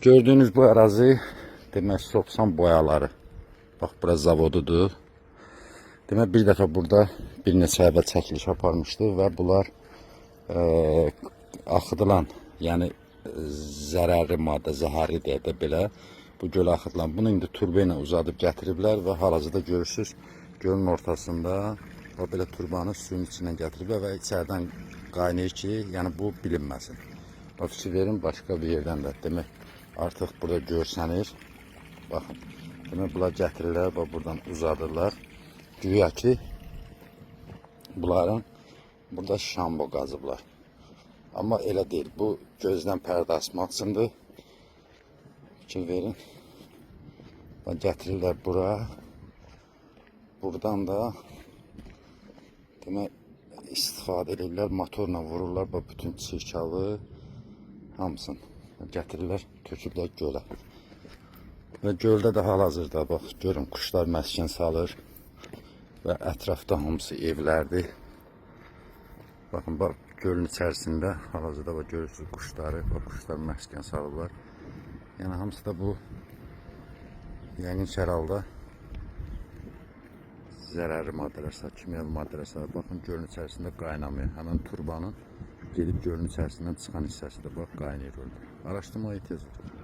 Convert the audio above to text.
Gördüğünüz bu ərazi demək Sopsan boyaları. Bax, bura zavodudur. Demək bir dəfə burada bir neçə əvvəl çəkiliş aparmışdı və bunlar axıdılan, yəni zərərli maddə, zəhərli deyə də belə bu gölə axıdılan. Bunu indi turba ilə uzadıb gətiriblər və hal-hazırda görürsünüz gölün ortasında və belə turbanı suyun içindən gətiriblər və içərdən qaynayır ki, yəni bu bilinməsin. O fikir verin, başqa bir yerdən də demək artıq burada görsənir. Baxın, demək bunlar gətirirlər və buradan uzadırlar. Güya ki, bunların burada şambo qazıblar. Amma elə deyil, bu gözdən pərdə asmaq üçündür. Fikir verin. Və gətirirlər bura. Buradan da demək istifadə edirlər, motorla vururlar və bütün çirkavı hamısını gətirirlər, tökürlər gölə. Və göldə də hal-hazırda bax, görün, quşlar məskən salır və ətrafda hamısı evlərdir. Baxın, bax, gölün içərisində hal-hazırda bax, görürsünüz quşları və quşlar məskən salırlar. Yəni, hamısı da bu yəqin ki, hər halda zərərli maddələr, kimyəvi maddələr. Baxın, gölün içərisində qaynamıyor. Həmən turbanın gedib gölün içərisindən çıxan hissəsi də bax, qaynayır orada. Araşdırmaya ehtiyac var.